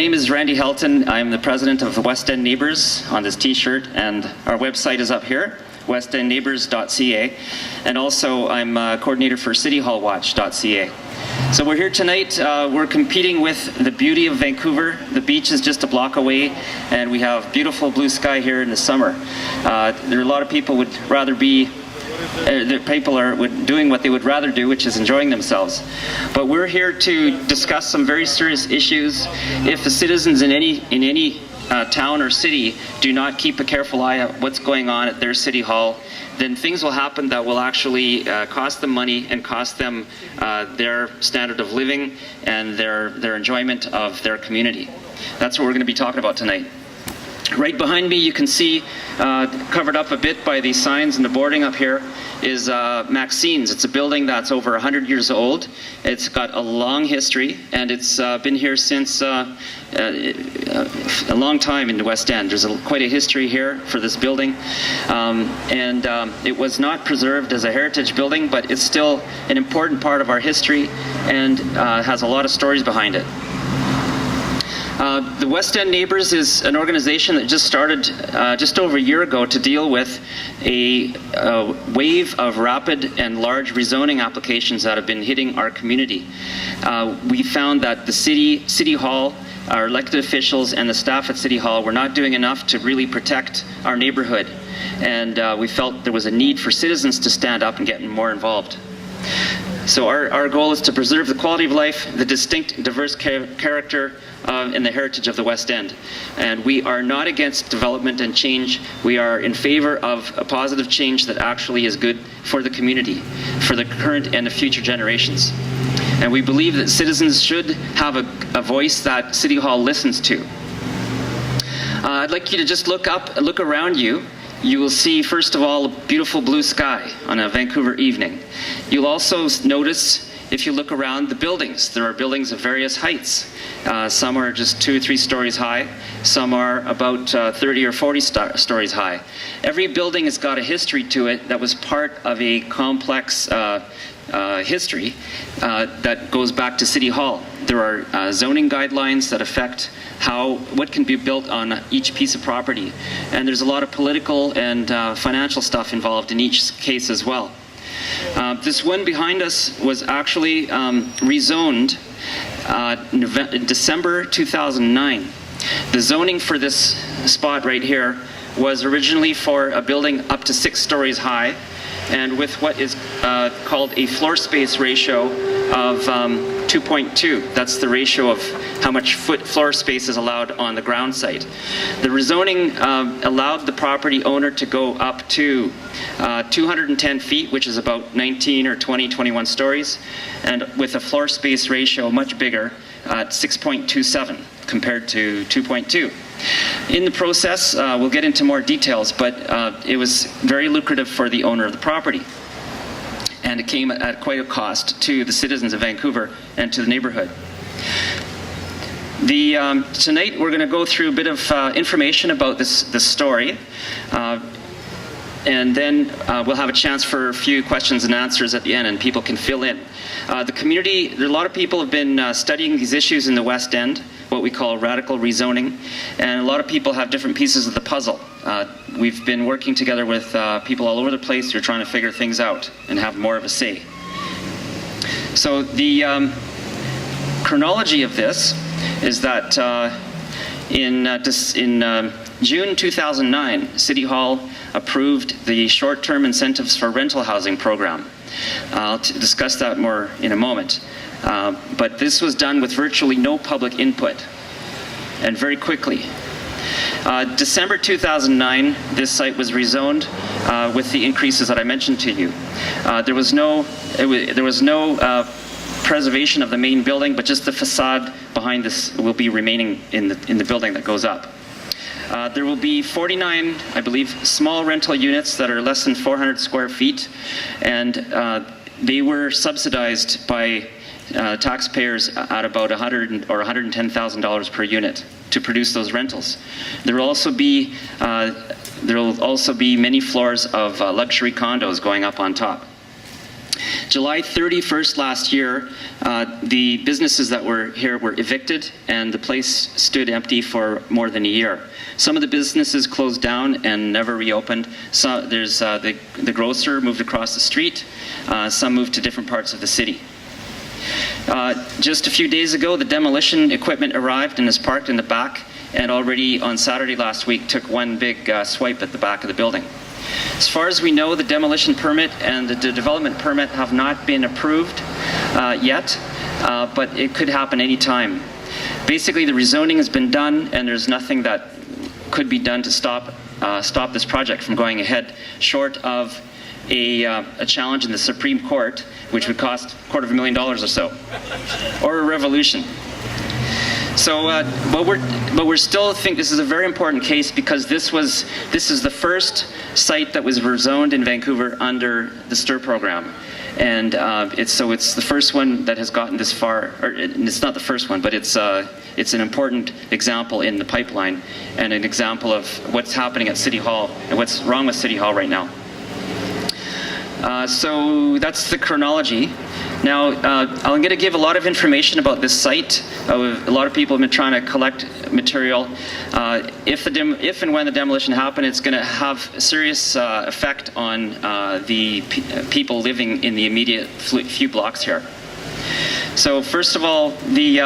name is Randy Helten. I'm the president of the West End Neighbours on this t-shirt, and our website is up here, westendneighbours.ca, and also I'm a coordinator for cityhallwatch.ca. So we're here tonight, we're competing with the beauty of Vancouver. The beach is just a block away, and we have beautiful blue sky here in the summer. There are a lot of people would rather be people are doing what they would rather do, which is enjoying themselves. But we're here to discuss some very serious issues. If the citizens in any town or city do not keep a careful eye on what's going on at their city hall, then things will happen that will actually cost them money and cost them their standard of living and their enjoyment of their community. That's what we're going to be talking about tonight. Right behind me, you can see, covered up a bit by these signs and the boarding up here, is Maxine's. It's a building that's over 100 years old. It's got a long history, and it's been here since a long time in the West End. There's quite a history here for this building, and it was not preserved as a heritage building, but it's still an important part of our history and has a lot of stories behind it. The West End Neighbours is an organization that just started just over a year ago to deal with a wave of rapid and large rezoning applications that have been hitting our community. We found that the City Hall, our elected officials and the staff at City Hall were not doing enough to really protect our neighbourhood, and we felt there was a need for citizens to stand up and get more involved. So our goal is to preserve the quality of life, the distinct, diverse character, and the heritage of the West End. And we are not against development and change. We are in favor of a positive change that actually is good for the community, for the current and the future generations. And we believe that citizens should have a voice that City Hall listens to. I'd like you to just look around you. You will see, first of all, a beautiful blue sky on a Vancouver evening. You'll also notice, if you look around, the buildings. There are buildings of various heights. Some are just 2 or 3 stories high. Some are about 30 or 40 stories high. Every building has got a history to it that was part of a complex history that goes back to City Hall. There are zoning guidelines that affect what can be built on each piece of property. And there's a lot of political and financial stuff involved in each case as well. This one behind us was actually rezoned in December 2009. The zoning for this spot right here was originally for a building up to 6 stories high, and with what is called a floor space ratio of 2.2. That's the ratio of how much floor space is allowed on the ground site. The rezoning allowed the property owner to go up to 210 feet, which is about 19 or 21 stories, and with a floor space ratio much bigger at 6.27 compared to 2.2. In the process, we'll get into more details, but it was very lucrative for the owner of the property. And it came at quite a cost to the citizens of Vancouver and to the neighborhood. Tonight we're going to go through a bit of information about this story, and then we'll have a chance for a few questions and answers at the end, and people can fill in. The community, a lot of people have been studying these issues in the West End, what we call radical rezoning, and a lot of people have different pieces of the puzzle. We've been working together with people all over the place who are trying to figure things out and have more of a say. So the chronology of this is that in June 2009, City Hall approved the short-term incentives for rental housing program. I'll discuss that more in a moment. But this was done with virtually no public input, and very quickly. December 2009, this site was rezoned with the increases that I mentioned to you. There was no preservation of the main building, but just the facade behind this will be remaining in the building that goes up. There will be 49, I believe, small rental units that are less than 400 square feet, and they were subsidized by taxpayers at about $100,000 or $110,000 per unit to produce those rentals. There will also be many floors of luxury condos going up on top. July 31st last year, the businesses that were here were evicted, and the place stood empty for more than a year. Some of the businesses closed down and never reopened. So there's the grocer moved across the street. Some moved to different parts of the city. Just a few days ago, the demolition equipment arrived and is parked in the back, and already on Saturday last week took one big swipe at the back of the building. As far as we know, the demolition permit and the development permit have not been approved yet, but it could happen any time. Basically, the rezoning has been done, and there's nothing that could be done to stop this project from going ahead, short of a challenge in the Supreme Court, which would cost $250,000 or so, or a revolution. So, but we're still think this is a very important case, because this is the first site that was rezoned in Vancouver under the STIR program, and it's the first one that has gotten this far. Or it's not the first one, but it's an important example in the pipeline, and an example of what's happening at City Hall and what's wrong with City Hall right now. So that's the chronology. Now, I'm going to give a lot of information about this site. A lot of people have been trying to collect material. If and when the demolition happens, it's going to have a serious effect on the people living in the immediate few blocks here. So first of all, the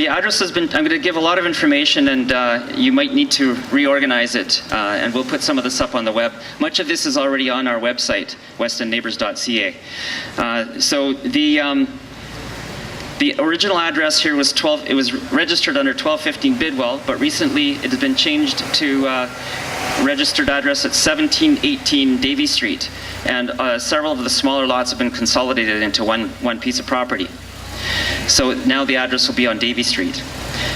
address has been, I'm going to give a lot of information, and you might need to reorganize it, and we'll put some of this up on the web. Much of this is already on our website, westendneighbours.ca. So the original address here was it was registered under 1215 Bidwell, but recently it has been changed to registered address at 1718 Davie Street, and several of the smaller lots have been consolidated into one piece of property. So now the address will be on Davie Street.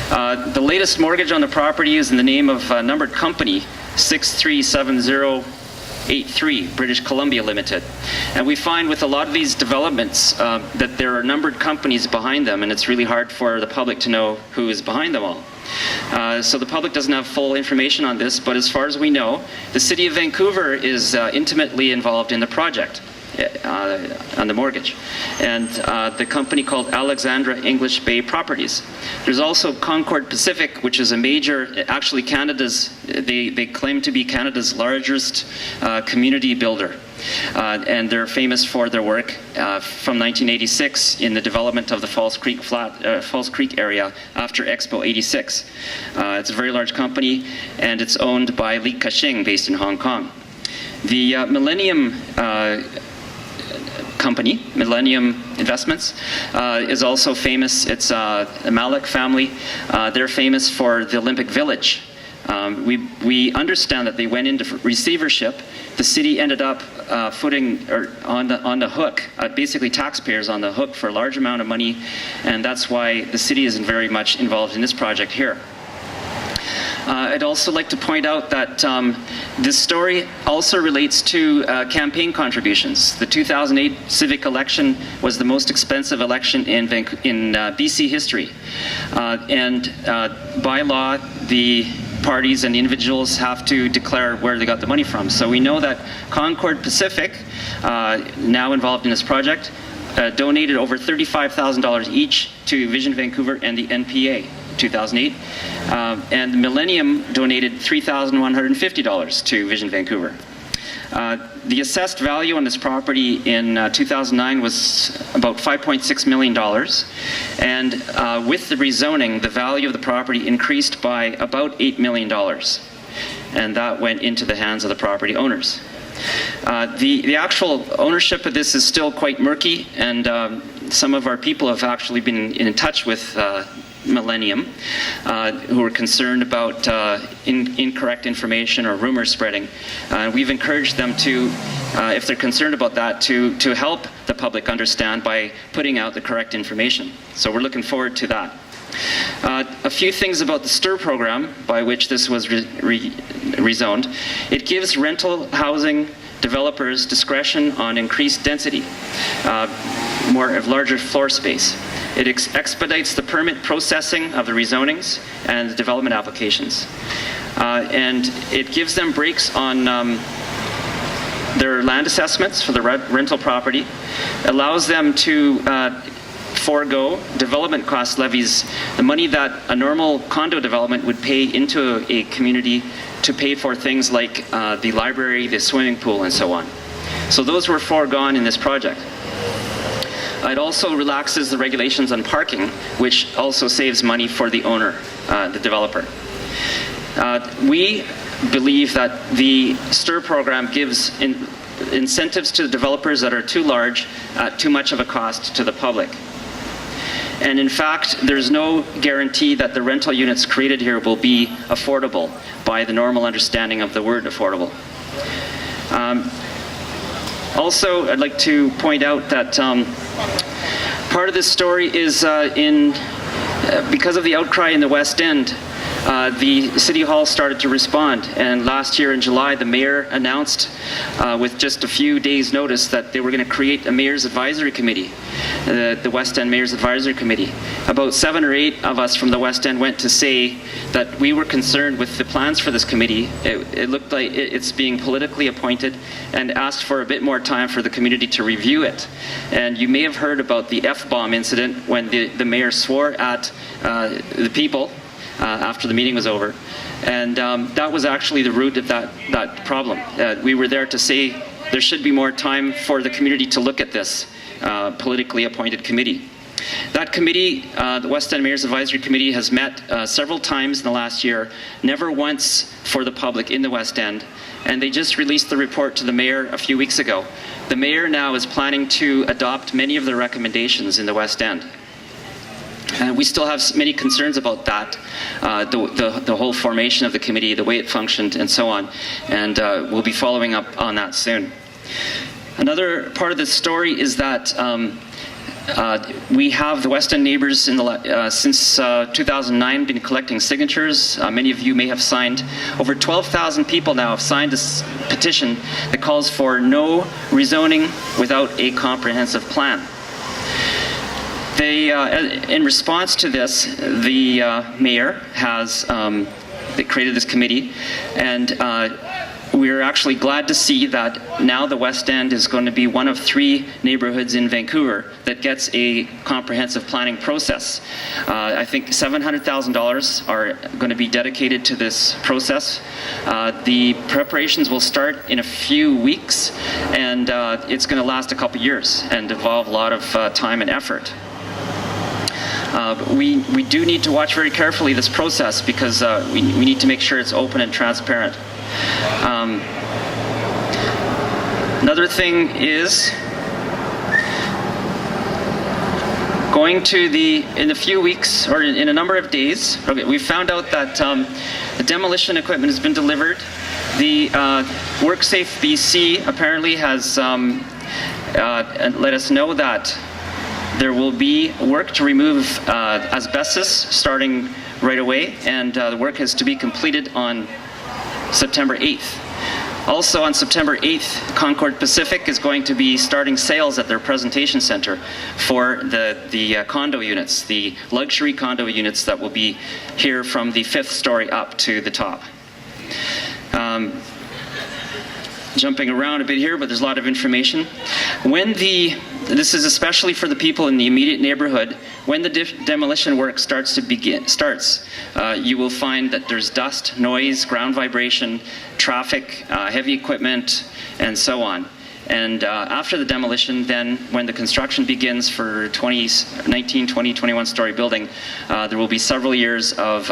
The latest mortgage on the property is in the name of a numbered company, 637083, British Columbia Limited. And we find with a lot of these developments that there are numbered companies behind them, and it's really hard for the public to know who is behind them all. So the public doesn't have full information on this, but as far as we know, the City of Vancouver is intimately involved in the project. On the mortgage, and the company called Alexandra English Bay Properties. There's also Concord Pacific, which is a major, actually they claim to be Canada's largest community builder, and they're famous for their work from 1986 in the development of the Falls Creek area after Expo 86. It's a very large company, and it's owned by Li Ka-shing, based in Hong Kong. The Millennium company, Millennium Investments, is also famous. It's the Malik family. They're famous for the Olympic Village. We understand that they went into receivership. The city ended up on the hook, basically taxpayers on the hook for a large amount of money, and that's why the city isn't very much involved in this project here. I'd also like to point out that this story also relates to campaign contributions. The 2008 civic election was the most expensive election in BC history. And by law, the parties and the individuals have to declare where they got the money from. So we know that Concord Pacific, now involved in this project, donated over $35,000 each to Vision Vancouver and the NPA. 2008, and Millennium donated $3,150 to Vision Vancouver. The assessed value on this property in 2009 was about $5.6 million, and with the rezoning, the value of the property increased by about $8 million, and that went into the hands of the property owners. The actual ownership of this is still quite murky, and some of our people have actually been in touch with Millennium, who are concerned about incorrect information or rumor spreading. We've encouraged them to, if they're concerned about that, to help the public understand by putting out the correct information. So we're looking forward to that. A few things about the STIR program, by which this was rezoned. It gives rental housing developers discretion on increased density, larger floor space. It expedites the permit processing of the rezonings and the development applications. and it gives them breaks on their land assessments for the rental property, allows them to forego development cost levies, the money that a normal condo development would pay into a community to pay for things like the library, the swimming pool, and so on. So those were foregone in this project. It also relaxes the regulations on parking, which also saves money for the owner, the developer. We believe that the STIR program gives incentives to the developers that are too large at too much of a cost to the public. And in fact, there's no guarantee that the rental units created here will be affordable by the normal understanding of the word affordable. Also, I'd like to point out that part of this story is because of the outcry in the West End, the City Hall started to respond, and last year in July the Mayor announced with just a few days notice that they were going to create a Mayor's Advisory Committee, the West End Mayor's Advisory Committee. About 7 or 8 of us from the West End went to say that we were concerned with the plans for this committee. It looked like it's being politically appointed, and asked for a bit more time for the community to review it. And you may have heard about the F-bomb incident when the Mayor swore at the people after the meeting was over, and that was actually the root of that problem. We were there to say there should be more time for the community to look at this politically appointed committee. That committee, the West End Mayor's Advisory Committee, has met several times in the last year, never once for the public in the West End, and they just released the report to the Mayor a few weeks ago. The Mayor now is planning to adopt many of the recommendations in the West End. We still have many concerns about that, the whole formation of the committee, the way it functioned, and so on, and we'll be following up on that soon. Another part of the story is that we have the West End Neighbours since 2009 been collecting signatures. Many of you may have signed. Over 12,000 people now have signed this petition that calls for no rezoning without a comprehensive plan. In response to this, the Mayor has they created this committee, and we're actually glad to see that now the West End is going to be one of 3 neighborhoods in Vancouver that gets a comprehensive planning process. I think $700,000 are going to be dedicated to this process. The preparations will start in a few weeks, and it's going to last a couple years and involve a lot of time and effort. We do need to watch very carefully this process because we need to make sure it's open and transparent. Another thing is going to in a few weeks, or in a number of days, we found out that the demolition equipment has been delivered. The WorkSafe BC apparently has let us know that there will be work to remove asbestos starting right away, and the work is to be completed on September 8th. Also on September 8th, Concord Pacific is going to be starting sales at their presentation center for the condo units, the luxury condo units that will be here from the 5th story up to the top. Jumping around a bit here, but there's a lot of information. This is especially for the people in the immediate neighborhood. When the demolition work starts, you will find that there's dust, noise, ground vibration, traffic, heavy equipment, and so on. And after the demolition, then when the construction begins for 19, 20, 21-story building, there will be several years of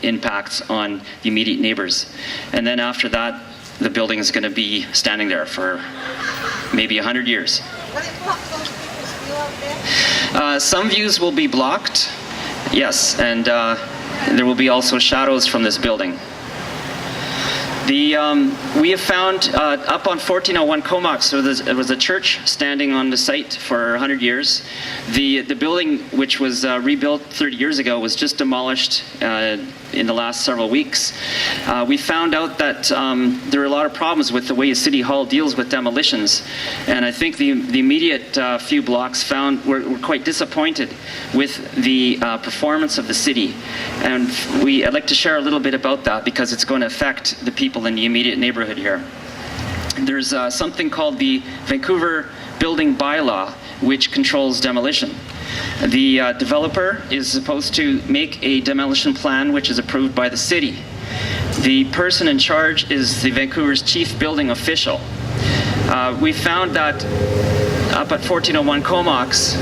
impacts on the immediate neighbors. And then after that, the building is going to be standing there for maybe 100 years. Some views will be blocked, yes, and there will be also shadows from this building. We have found up on 1401 Comox, so there was a church standing on the site for 100 years. The building, which was rebuilt 30 years ago, was just demolished in the last several weeks. We found out that there are a lot of problems with the way City Hall deals with demolitions, and I think the immediate few blocks were quite disappointed with the performance of the city, and I'd like to share a little bit about that because it's going to affect the people in the immediate neighborhood here. There's something called the Vancouver Building Bylaw, which controls demolition. The developer is supposed to make a demolition plan which is approved by the city. The person in charge is the Vancouver's chief building official. We found that up at 1401 Comox,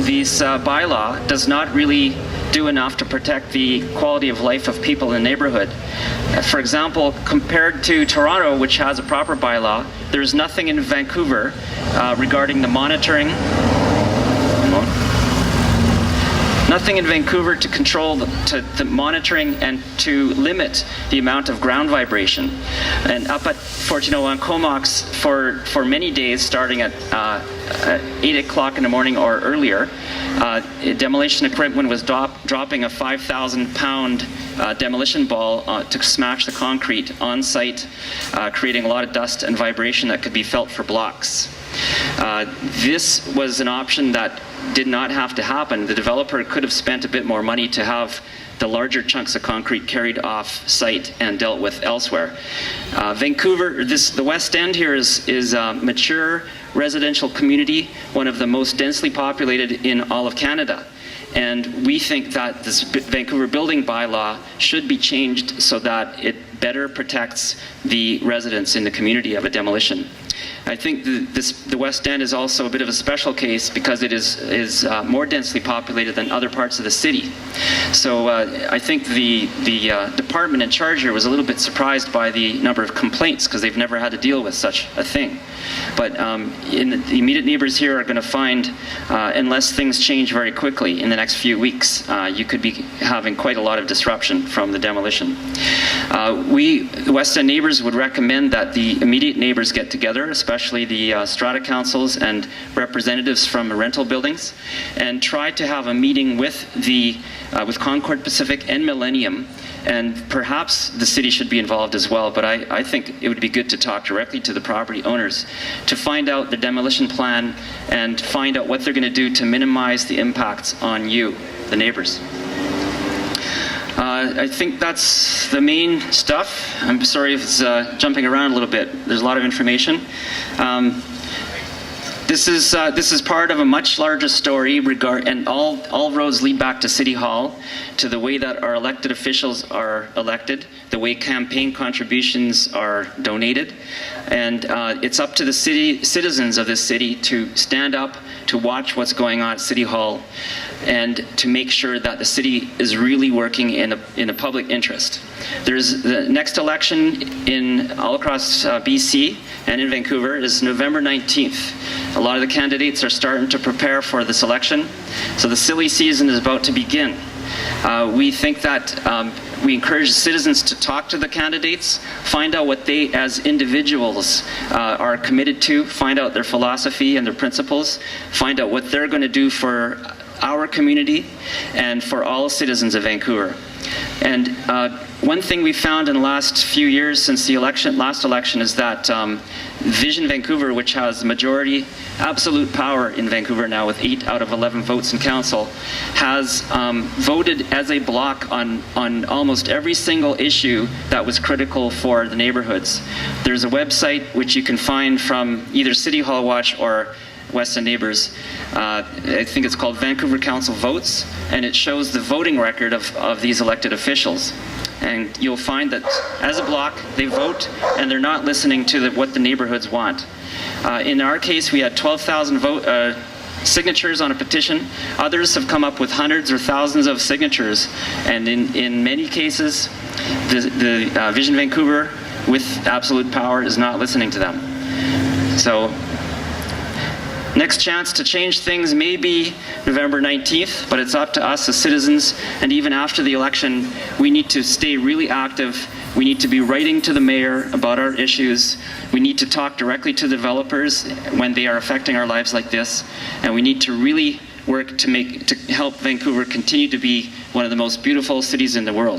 this bylaw does not really do enough to protect the quality of life of people in the neighborhood. For example, compared to Toronto, which has a proper bylaw, there's nothing in Vancouver regarding the monitoring. Nothing in Vancouver to control the monitoring and to limit the amount of ground vibration. And up at 1401 Comox, for many days, starting at 8 o'clock in the morning or earlier, demolition equipment was dropping a 5,000-pound demolition ball to smash the concrete on site, creating a lot of dust and vibration that could be felt for blocks. This was an option that did not have to happen. The developer could have spent a bit more money to have the larger chunks of concrete carried off site and dealt with elsewhere. Vancouver, the West End here is a mature residential community, one of the most densely populated in all of Canada. And we think that this Vancouver building bylaw should be changed so that it better protects the residents in the community of a demolition. I think the West End is also a bit of a special case because it is more densely populated than other parts of the city. So I think the department in charge here was a little bit surprised by the number of complaints because they've never had to deal with such a thing. But the immediate neighbors here are going to find, unless things change very quickly in the next few weeks, you could be having quite a lot of disruption from the demolition. We, the West End neighbors, would recommend that the immediate neighbors get together, especially the strata councils and representatives from rental buildings, and try to have a meeting with Concord Pacific and Millennium, and perhaps the city should be involved as well, but I think it would be good to talk directly to the property owners to find out the demolition plan and find out what they're going to do to minimize the impacts on you, the neighbors. I think that's the main stuff. I'm sorry if it's jumping around a little bit. There's a lot of information. This is part of a much larger story, and all roads lead back to City Hall, to the way that our elected officials are elected, the way campaign contributions are donated, and it's up to the citizens of this city to stand up, to watch what's going on at City Hall, and to make sure that the city is really working in a public interest. There's the next election all across BC and in Vancouver is November 19th. A lot of the candidates are starting to prepare for this election, so the silly season is about to begin. We think that we encourage citizens to talk to the candidates, find out what they as individuals are committed to, find out their philosophy and their principles, find out what they're going to do for our community and for all citizens of Vancouver. And one thing we found in the last few years since the last election is that Vision Vancouver, which has the majority absolute power in Vancouver now with 8 out of 11 votes in council, has voted as a bloc on almost every single issue that was critical for the neighborhoods. There's a website which you can find from either City Hall Watch or West End Neighbours. I think it's called Vancouver Council Votes, and it shows the voting record of these elected officials. And you'll find that as a bloc, they vote and they're not listening to what the neighborhoods want. In our case, we had 12,000 signatures on a petition. Others have come up with hundreds or thousands of signatures, and in many cases, the Vision Vancouver with absolute power is not listening to them. So next chance to change things may be November 19th, but it's up to us as citizens, and even after the election, we need to stay really active We need to be writing to the mayor about our issues. We need to talk directly to developers when they are affecting our lives like this. And we need to really work to help Vancouver continue to be one of the most beautiful cities in the world.